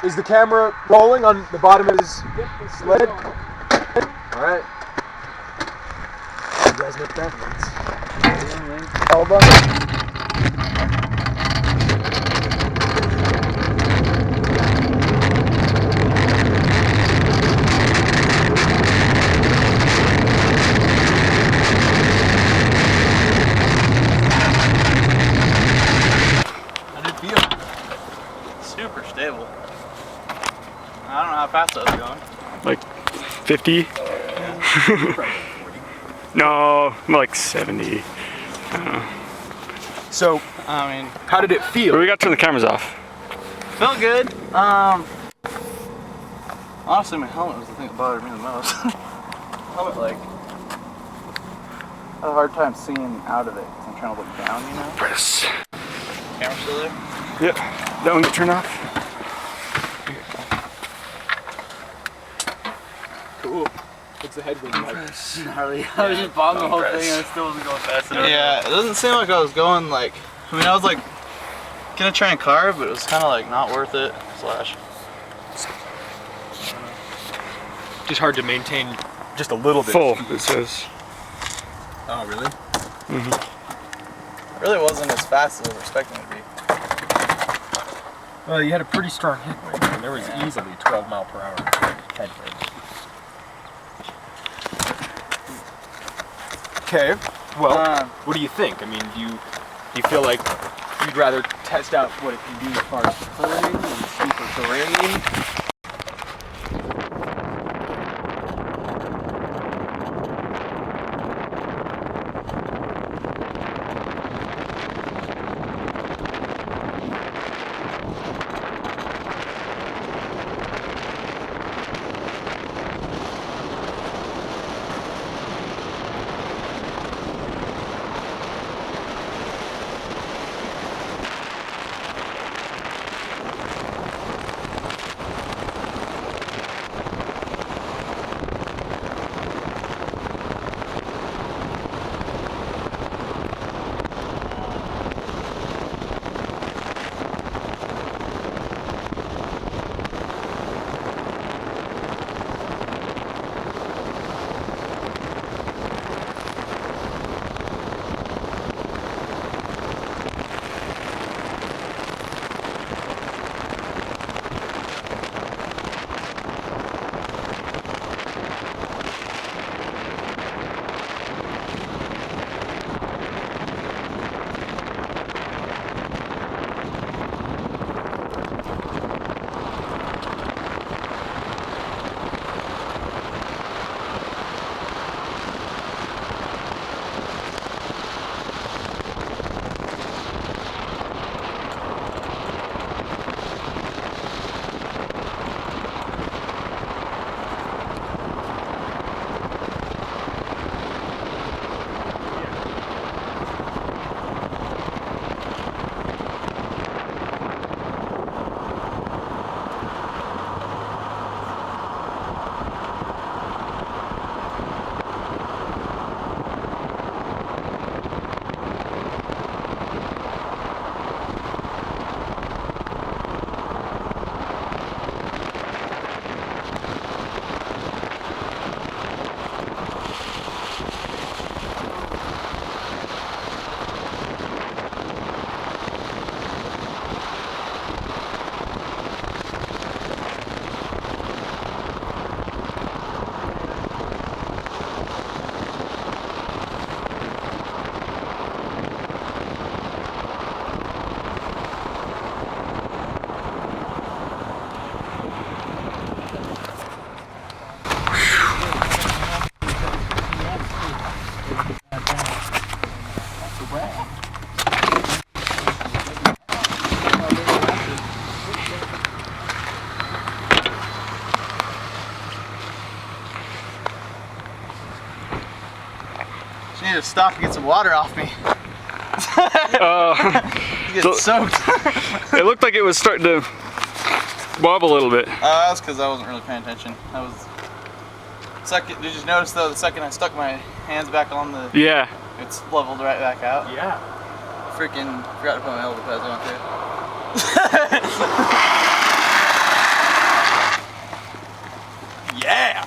Is the camera rolling on the bottom of his sled? Alright. You guys know what that means. All done. How did it feel? Super stable. I don't know how fast I was going. Like 50? No, like 70. I don't know. So, I mean, how did it feel? We got to turn the cameras off. felt good. Honestly, my helmet was the thing that bothered me the most. Helmet, like, I had a hard time seeing out of it because I'm trying to look down, you know? Press. Camera still there? Yep. That one get turned off. Cool. What's the headwind like? Gnarly. I was just bombing the whole thing and I still wasn't going fast enough. Yeah, it doesn't seem like I was going like, I mean, I was like gonna try and carve, but it was kind of like not worth it. Slash. Just hard to maintain just a little bit. Full, it says. Oh, really? Mm-hmm. It really wasn't as fast as I was expecting it to be. Well, you had a pretty strong headwind, and there was easily 12 mile per hour headwind. Okay, well, what do you think? I mean, do you feel like you'd rather test out what it can do as far as pulling and steeper terrain? I need to stop and get some water off me. Get soaked. It looked like it was starting to wobble a little bit. That was because I wasn't really paying attention. That was second. Did you notice though? The second I stuck my hands back on the, Yeah. it's leveled right back out. Yeah. Freaking forgot to put my elbow pads on too. Yeah!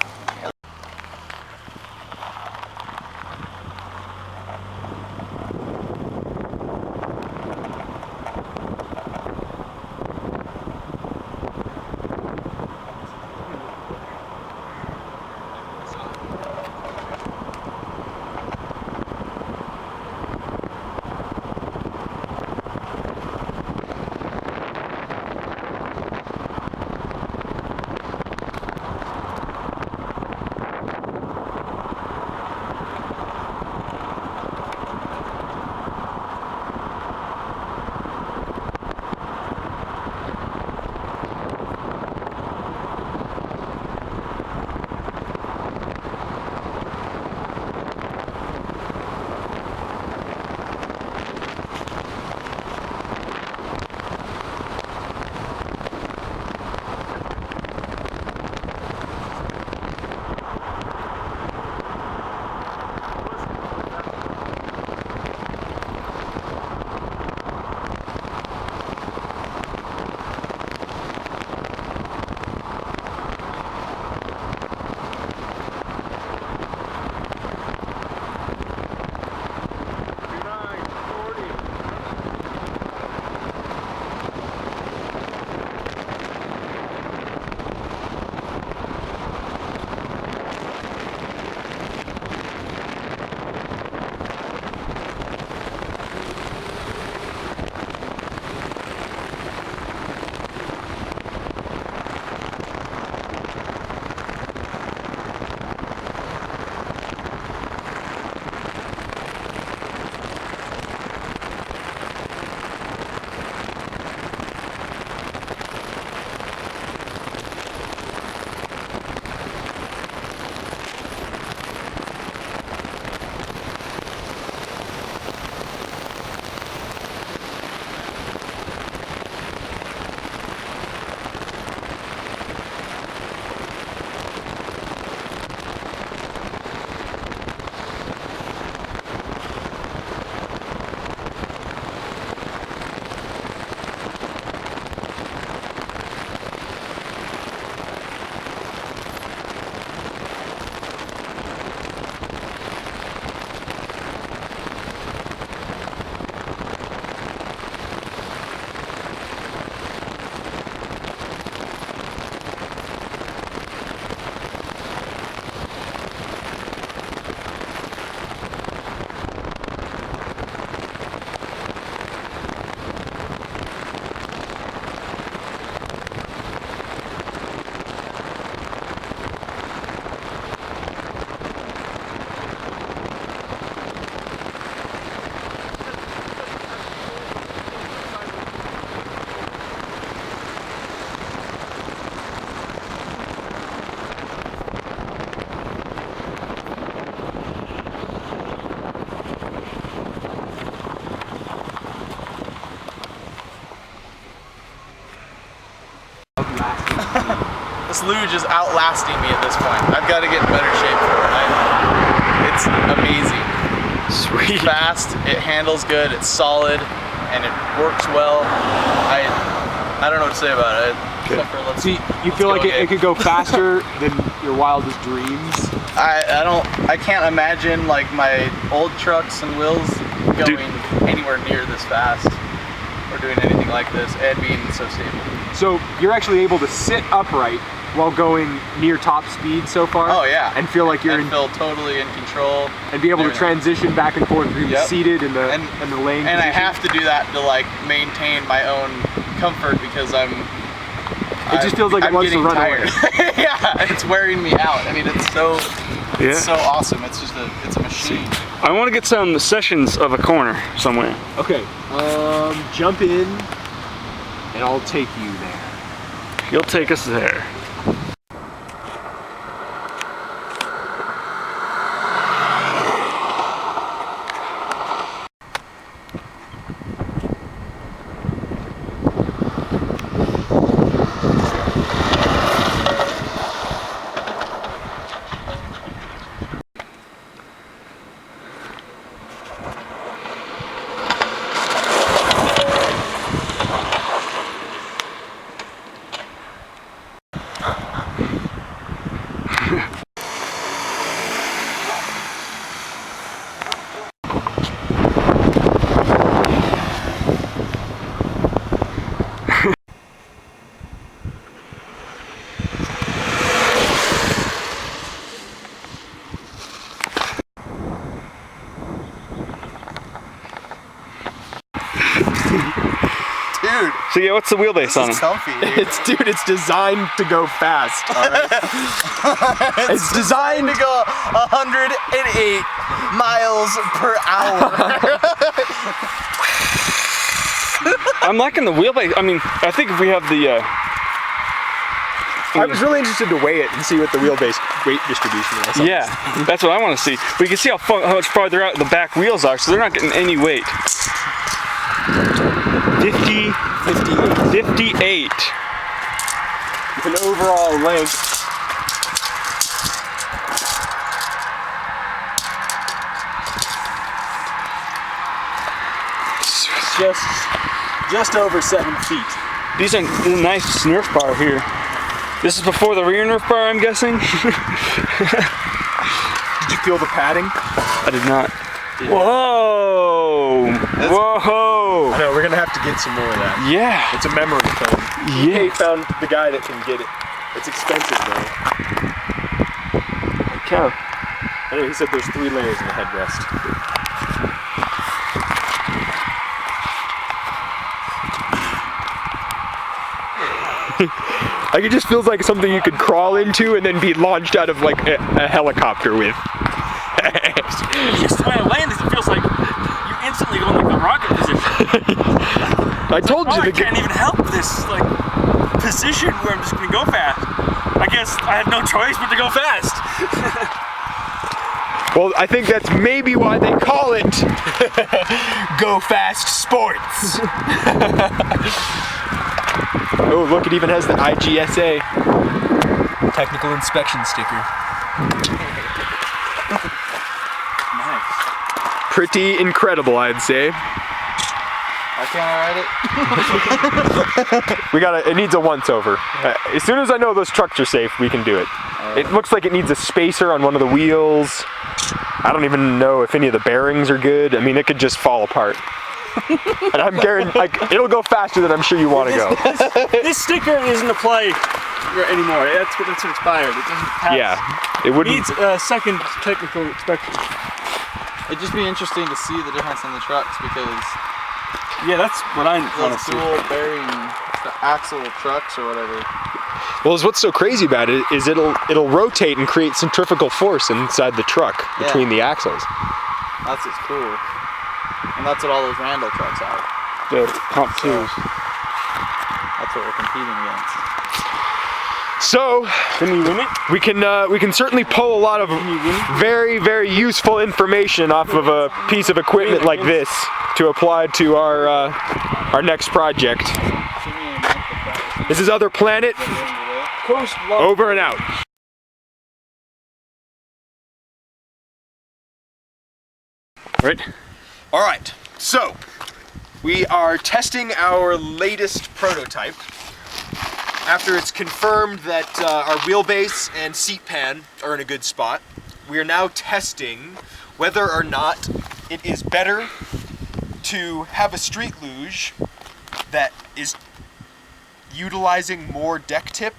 This luge is outlasting me at this point. I've got to get in better shape for it. It's amazing. Sweet. It's fast, it handles good, it's solid, and it works well. I don't know what to say about it. Except for you feel like it could go faster than your wildest dreams? I can't imagine like my old trucks and wheels going anywhere near this fast or doing anything like this and being so stable. So you're actually able to sit upright while going near top speed so far? Oh yeah. And feel like you're feel totally in control. And be able to transition back and forth between seated and the lane And position. I have to do that to like maintain my own comfort because it just feels like it wants to run tired. away. Yeah, it's wearing me out. I mean, it's so awesome. It's just it's a machine. I want to get some sessions of a corner somewhere. Okay, jump in and I'll take you there. You'll take us there. So yeah, what's the wheelbase on It's them? comfy, dude. It's designed to go fast. All right? It's designed to go 108 miles per hour. I'm liking the wheelbase. I mean, I think if we have the. I was really interested to weigh it and see what the wheelbase weight distribution was. Yeah, that's what I want to see. We can see how much farther out the back wheels are, so they're not getting any weight. 58. With an overall length. Just over 7 feet. This is a nice Nerf bar here. This is before the rear Nerf bar, I'm guessing. Did you feel the padding? I did not. Yeah. Whoa! Whoa! I know, we're gonna have to get some more of that. Yeah. It's a memory foam. Yeah. He found the guy that can get it. It's expensive though. Cow. I know, he said there's 3 layers in the headrest. Like it just feels like something you could crawl into and then be launched out of like a helicopter with. Just the way I land is, it feels like you instantly go in like the rocket position. I told you I the can't even help this like position where I'm just gonna go fast. I guess I have no choice but to go fast. Well, I think that's maybe why they call it Go Fast Sports. Oh, look, it even has the IGSA technical inspection sticker. Nice. Pretty incredible, I'd say. Why can't I ride it? It needs a once over. As soon as I know those trucks are safe, we can do it. It looks like it needs a spacer on one of the wheels. I don't even know if any of the bearings are good. I mean, it could just fall apart. And I'm guaranteed, like, it'll go faster than I'm sure you want to go. This sticker isn't applied anymore. That's expired. It doesn't pass. Yeah, it wouldn't. Needs a second technical inspection. It'd just be interesting to see the difference in the trucks because Yeah, that's what I want to those see. dual bearing axle trucks or whatever. Well, what's so crazy about it is it'll rotate and create centrifugal force inside the truck between the axles. That's what's cool. And that's what all those Randall trucks have. The pump twos. That's what we're competing against. So Can we win it? we can certainly pull a lot of very, very useful information off of a piece of equipment like this to apply to our next project. This is Other Planet. Over and out. Right. All right, so we are testing our latest prototype. After it's confirmed that our wheelbase and seat pan are in a good spot, we are now testing whether or not it is better to have a street luge that is utilizing more deck tip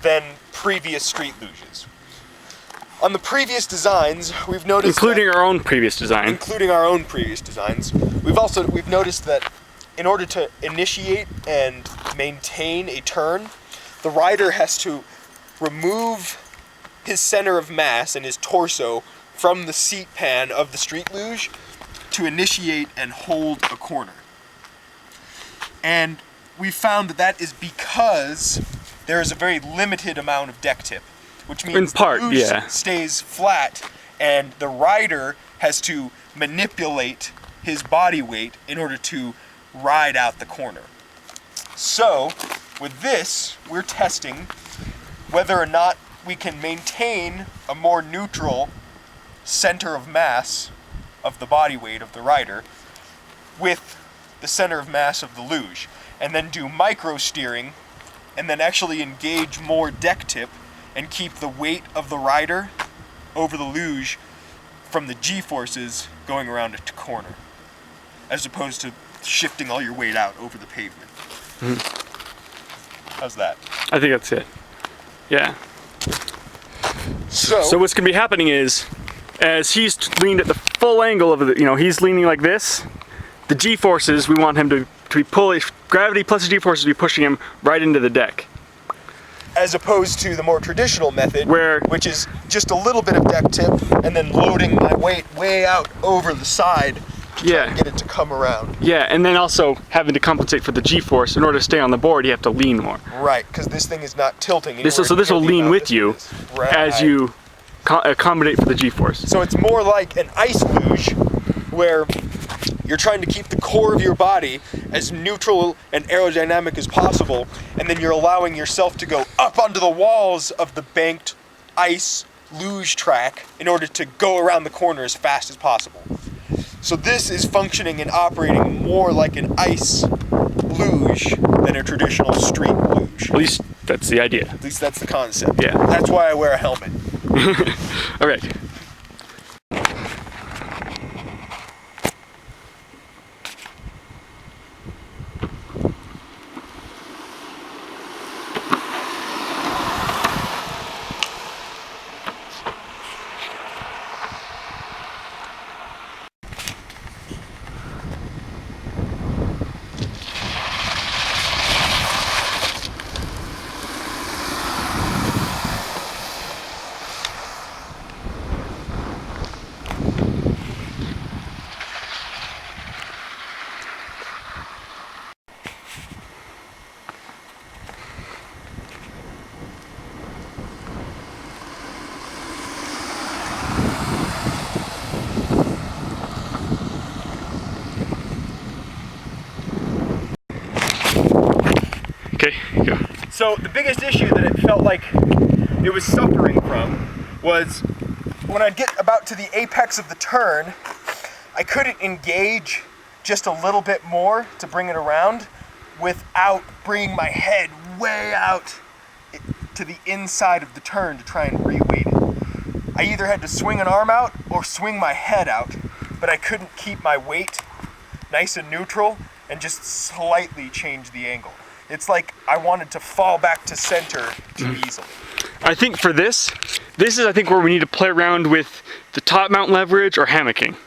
than previous street luges. On the previous designs, we've noticed Including our own previous design. we've noticed that in order to initiate and maintain a turn, the rider has to remove his center of mass and his torso from the seat pan of the street luge to initiate and hold a corner. And we found that is because there is a very limited amount of deck tip, which means the luge stays flat and the rider has to manipulate his body weight in order to ride out the corner. So, with this, we're testing whether or not we can maintain a more neutral center of mass of the body weight of the rider with the center of mass of the luge, and then do micro steering and then actually engage more deck tip and keep the weight of the rider over the luge from the G-forces going around a corner, as opposed to shifting all your weight out over the pavement. How's that? I think that's it. Yeah. So what's gonna be happening is, as he's leaned at the full angle of the, he's leaning like this, the G-forces, we want him to gravity plus the G-force would be pushing him right into the deck. As opposed to the more traditional method, Where- which is just a little bit of deck tip and then loading my weight way out over the side to try and get it to come around. Yeah, and then also having to compensate for the G-force. In order to stay on the board, you have to lean more. Right, because this thing is not tilting. So this will lean with you as you accommodate for the G-force. So it's more like an ice luge, where you're trying to keep the core of your body as neutral and aerodynamic as possible, and then you're allowing yourself to go up onto the walls of the banked ice luge track in order to go around the corner as fast as possible. So this is functioning and operating more like an ice luge than a traditional street luge. At least that's the idea. At least that's the concept. Yeah. That's why I wear a helmet. All right. Okay, go. So the biggest issue that it felt like it was suffering from was when I'd get about to the apex of the turn, I couldn't engage just a little bit more to bring it around without bringing my head way out to the inside of the turn to try and re-weight it. I either had to swing an arm out or swing my head out, but I couldn't keep my weight nice and neutral and just slightly change the angle. It's like I wanted to fall back to center too easily. I think for this is I think where we need to play around with the top mount leverage or hammocking.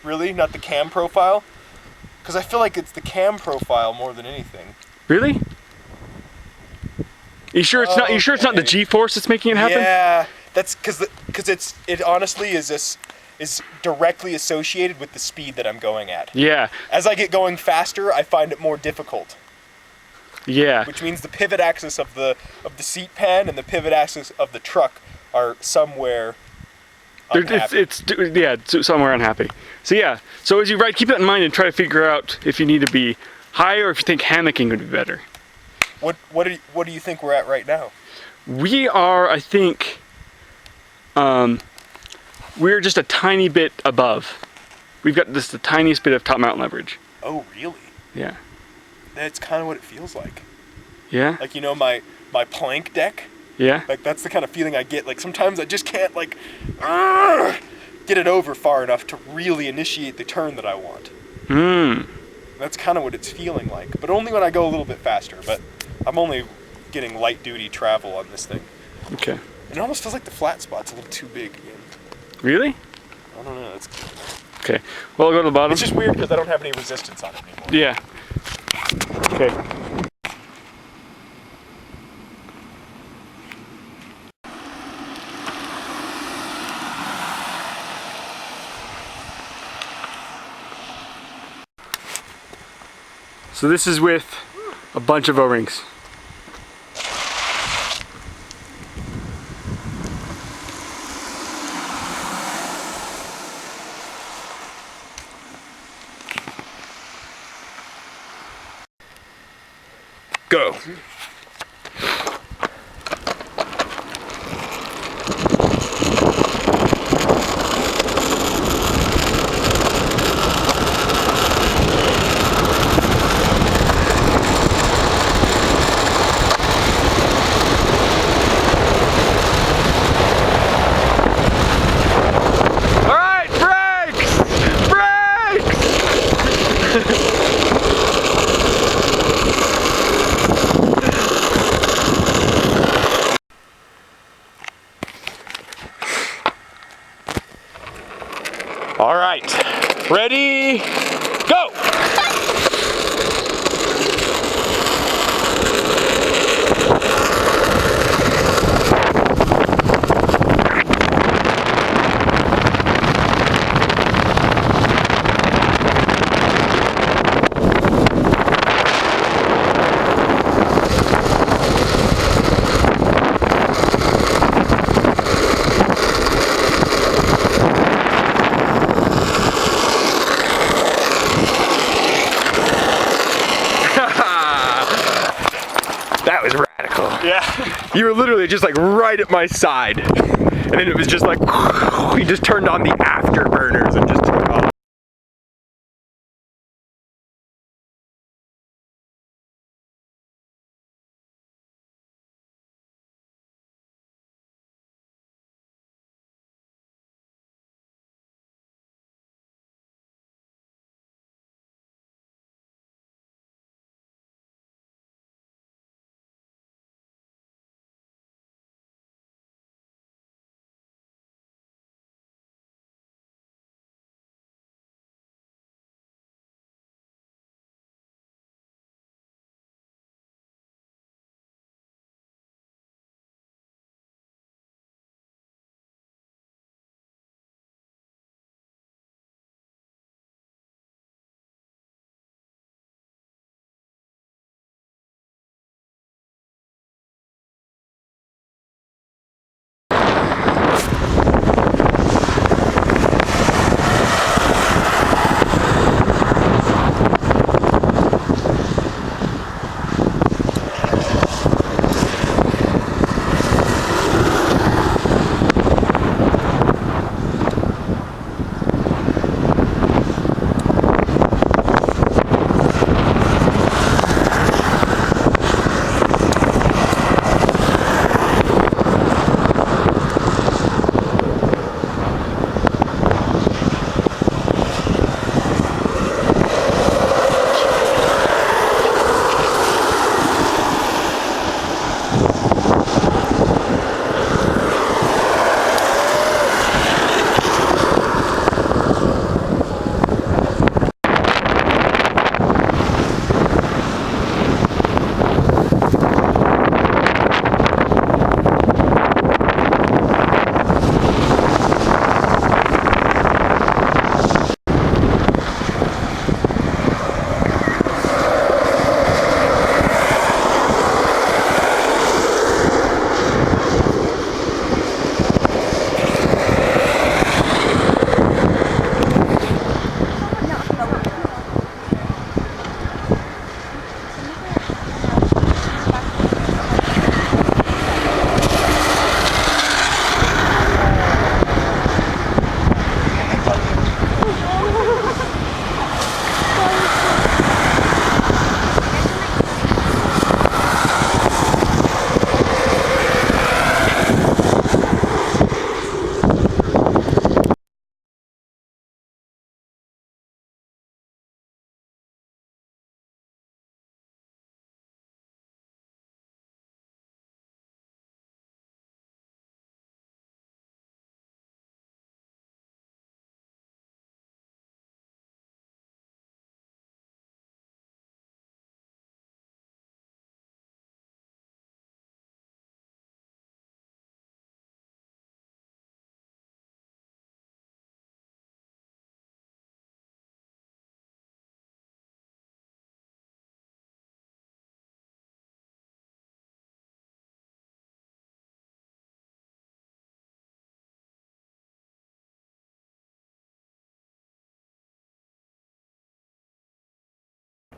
Really? Not the cam profile? Because I feel like it's the cam profile more than anything. Really? You sure it's not? You sure it's not the G-force that's making it happen? Yeah, that's because it honestly is directly associated with the speed that I'm going at. Yeah. As I get going faster, I find it more difficult. Yeah. Which means the pivot axis of the seat pan and the pivot axis of the truck are somewhere unhappy. It's somewhere unhappy. So yeah. So as you ride, keep that in mind and try to figure out if you need to be higher or if you think hammocking would be better. What do you think we're at right now? We are, I think, we're just a tiny bit above. We've got just the tiniest bit of top mount leverage. Oh, really? Yeah. That's kind of what it feels like. Yeah? Like, you know, my plank deck? Yeah? Like, that's the kind of feeling I get. Like, sometimes I just can't, like, get it over far enough to really initiate the turn that I want. That's kind of what it's feeling like. But only when I go a little bit faster. But I'm only getting light-duty travel on this thing. Okay. It almost feels like the flat spot's a little too big again. Really? I don't know. It's Okay. Well, I'll go to the bottom. just weird because I don't have any resistance on it anymore. Yeah. Okay. So this is with a bunch of O-rings. Go. All right, brakes! Brakes! All right, ready, go! You were literally just like right at my side. And then it was just like, he just turned on the afterburners and just took off.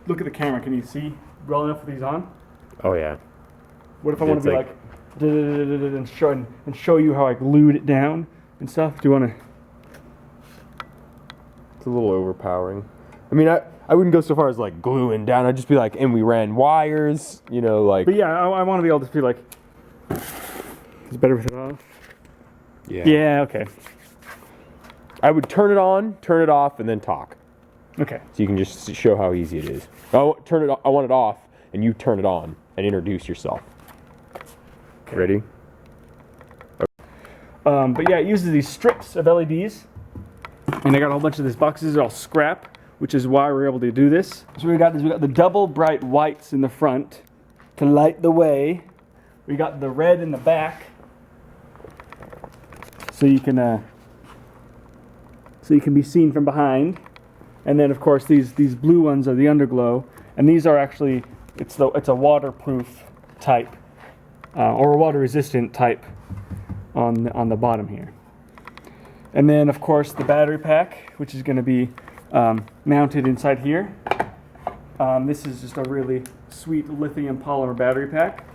Look at the camera. Can you see well enough with these on? Oh yeah. What if I want to be like and show you how I glued it down and stuff? Do you want to? It's a little overpowering. I mean, I wouldn't go so far as like gluing down. I'd just be like, and we ran wires, you know, like. But yeah, I want to be able to be like. It's better with it off. Yeah. Yeah. Okay. I would turn it on, turn it off, and then talk. Okay. So you can just show how easy it is. I want it off, and you turn it on and introduce yourself. Okay. Ready? But yeah, it uses these strips of LEDs, and I got a whole bunch of these boxes. They're all scrap, which is why we're able to do this. So we got the double bright whites in the front to light the way. We got the red in the back, so you can be seen from behind. And then of course these blue ones are the underglow, and these are actually it's a waterproof type or a water resistant type on the bottom here. And then of course the battery pack, which is going to be mounted inside here. This is just a really sweet lithium polymer battery pack.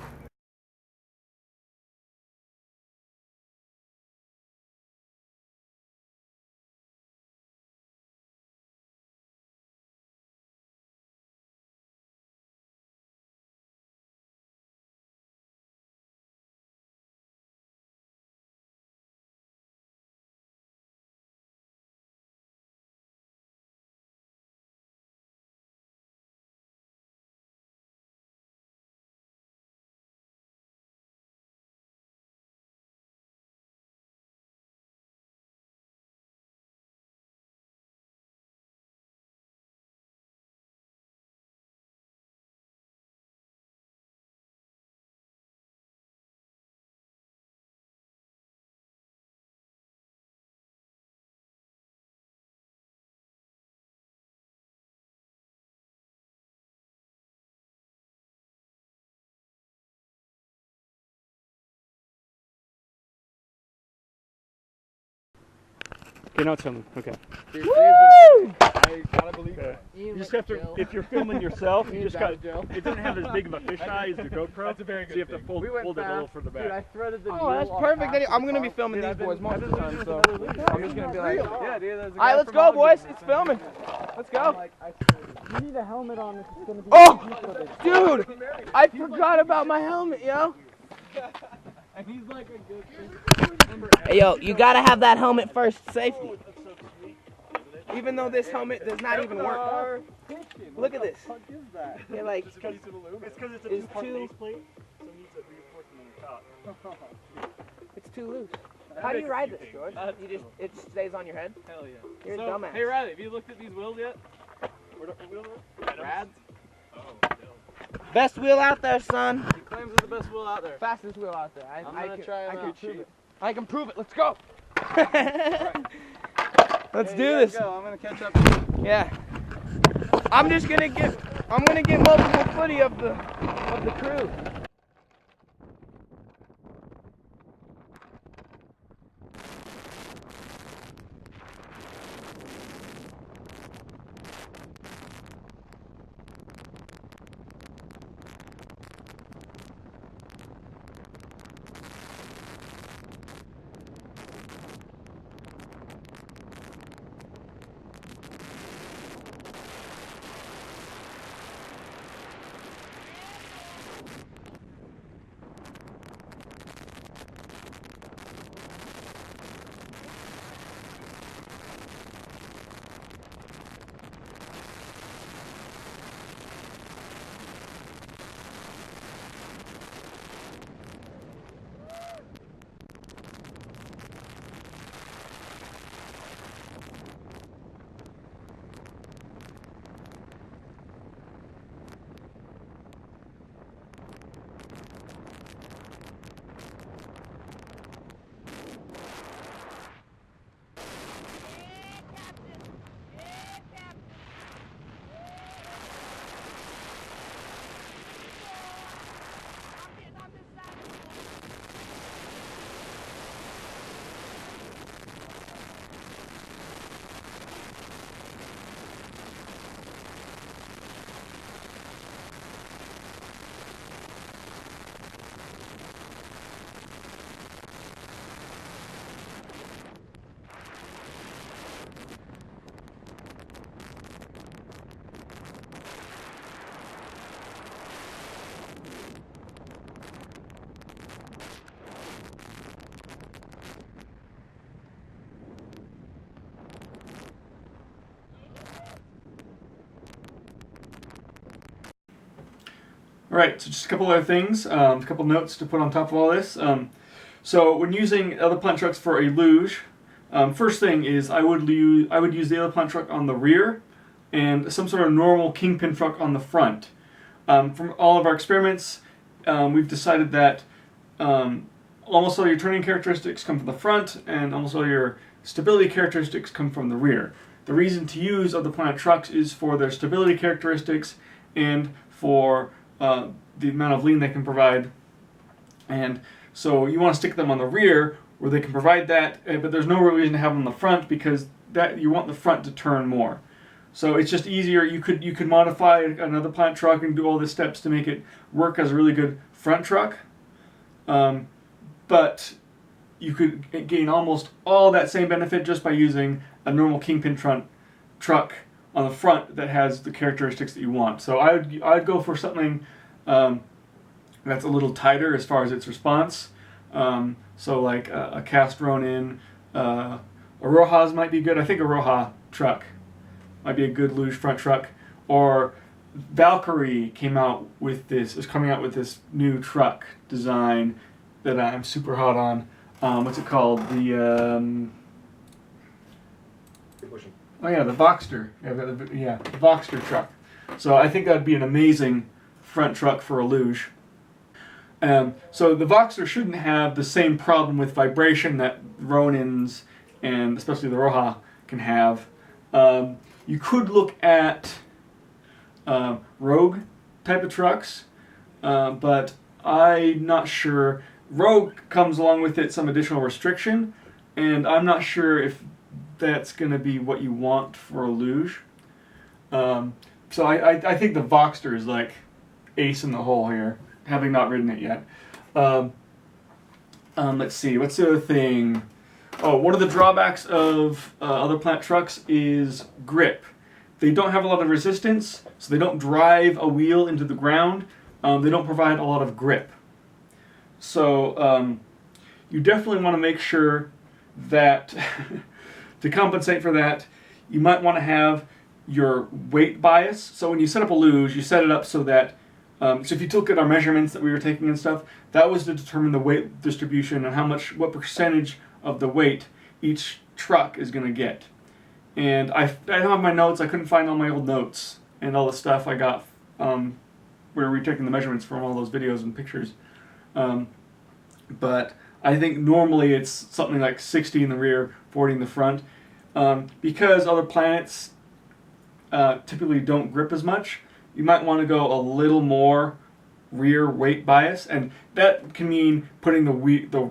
Okay, now it's filming. Okay. I gotta believe it. You just have to, if you're filming yourself, you just got, it doesn't have as big of a fisheye as the GoPro. That's a very good so you have to thing. hold it a little further back. Dude, I threaded the Oh, that's perfect. I'm gonna be filming these boys most of the time, so I'm just gonna be like, Yeah, dude, there's a all right, let's go, boys. It's filming. Let's go. You need a helmet on if it's gonna be. Oh, dude, I forgot about my helmet, yo. And he's like a good. Hey, yo, you gotta have that helmet first, safety. Even though this helmet does not even work. Look at this. What is that? Yeah, like, It's because it's a It's two-part too- base plate, so it needs a reinforcement on top. it's too loose. How do you ride this, George? You just, it stays on your head? Hell yeah. You're a So, dumbass. hey Riley, have you looked at these wheels yet? Rads? Best wheel out there, son. He claims it's the best wheel out there. Fastest wheel out there. I'm gonna try I it can out. prove it. I can prove it. Let's go. Let's Hey, do you this. guys go. I'm gonna catch up to you. Yeah. I'm gonna get multiple footy of the crew. All right, so just a couple other things, a couple notes to put on top of all this. So when using other plant trucks for a luge, first thing is I would use the other plant truck on the rear and some sort of normal kingpin truck on the front. From all of our experiments, we've decided that almost all your turning characteristics come from the front and almost all your stability characteristics come from the rear. The reason to use other plant trucks is for their stability characteristics and for the amount of lean they can provide. And so you want to stick them on the rear where they can provide that, but there's no real reason to have them on the front because that you want the front to turn more. So it's just easier. You could modify another plant truck and do all the steps to make it work as a really good front truck. But you could gain almost all that same benefit just by using a normal kingpin truck on the front that has the characteristics that you want. So I'd go for something that's a little tighter as far as its response. So like a cast Ronin, a Rojas might be good. I think a Roja truck might be a good luge front truck. Or Valkyrie is coming out with this new truck design that I'm super hot on. What's it called? The the Voxster. Yeah, the Voxster truck. So I think that'd be an amazing front truck for a luge. So the Voxster shouldn't have the same problem with vibration that Ronins and especially the Roja can have. You could look at Rogue type of trucks, but I'm not sure. Rogue comes along with it some additional restriction, and I'm not sure if that's going to be what you want for a luge. So I think the Voxter is like ace in the hole here, having not ridden it yet. Let's see, what's the other thing? Oh, one of the drawbacks of other plant trucks is grip. They don't have a lot of resistance, so they don't drive a wheel into the ground. They don't provide a lot of grip. So you definitely want to make sure that to compensate for that, you might want to have your weight bias. So when you set up a luge, you set it up so that, so if you look at our measurements that we were taking and stuff, that was to determine the weight distribution and what percentage of the weight each truck is going to get. And I don't have my notes. I couldn't find all my old notes and all the stuff I got where we were taking the measurements from all those videos and pictures. But I think normally it's something like 60 in the rear, 40 in the front. Because other planets typically don't grip as much, you might want to go a little more rear weight bias, and that can mean putting the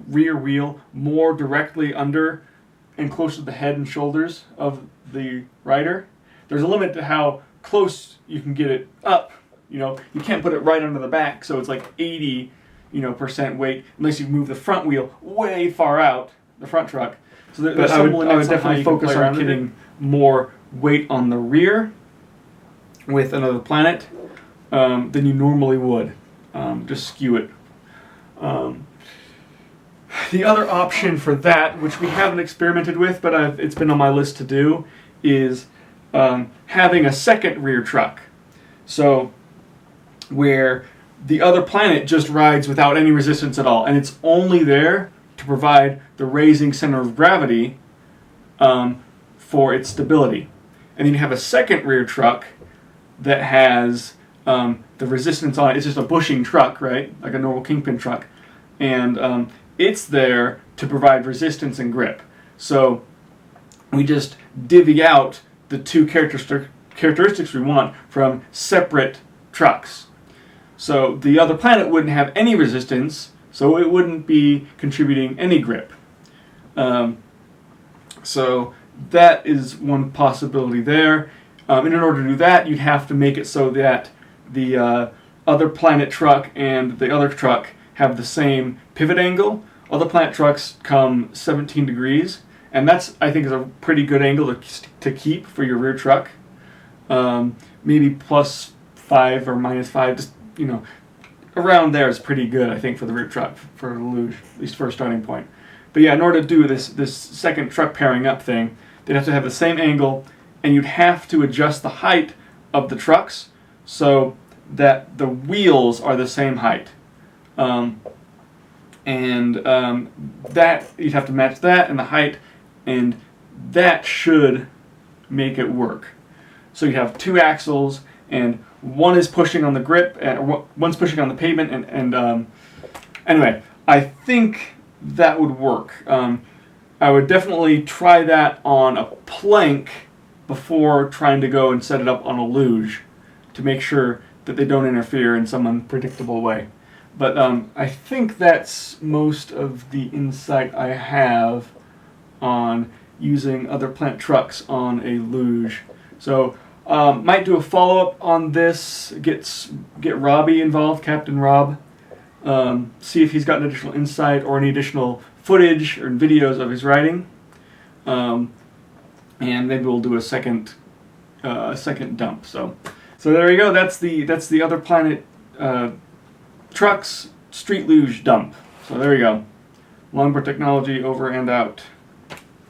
rear wheel more directly under and close to the head and shoulders of the rider. There's a limit to how close you can get it up. You can't put it right under the back, so it's like 80, % weight, unless you move the front wheel way far out, the front truck. So there's some limits. I would definitely focus on getting more weight on the rear with another planet than you normally would. Just skew it. The other option for that, which we haven't experimented with, but it's been on my list to do, is having a second rear truck. So where the other planet just rides without any resistance at all, and it's only there to provide the raising center of gravity for its stability. And then you have a second rear truck that has the resistance on it. It's just a bushing truck, right? Like a normal kingpin truck. And it's there to provide resistance and grip. So we just divvy out the two characteristics we want from separate trucks. So the other planet wouldn't have any resistance, so it wouldn't be contributing any grip. So that is one possibility there. And in order to do that, you'd have to make it so that the other planet truck and the other truck have the same pivot angle. Other planet trucks come 17 degrees, and that's, I think, is a pretty good angle to keep for your rear truck. Maybe +5 or -5, just, around there is pretty good, I think, for the rear truck, for the luge, at least for a starting point. But yeah, in order to do this second truck pairing up thing, they'd have to have the same angle, and you'd have to adjust the height of the trucks so that the wheels are the same height. That you'd have to match that and the height, and that should make it work. So you have two axles, and one is pushing on the grip, and one's pushing on the pavement, and anyway, I think that would work. I would definitely try that on a plank before trying to go and set it up on a luge to make sure that they don't interfere in some unpredictable way. But I think that's most of the insight I have on using other plant trucks on a luge. So might do a follow-up on this, get Robbie involved, Captain Rob, see if he's got an additional insight or any additional footage or videos of his riding. And maybe we'll do a second dump. So there you go. That's the other planet trucks street luge dump. So there you go. Longboard technology over and out.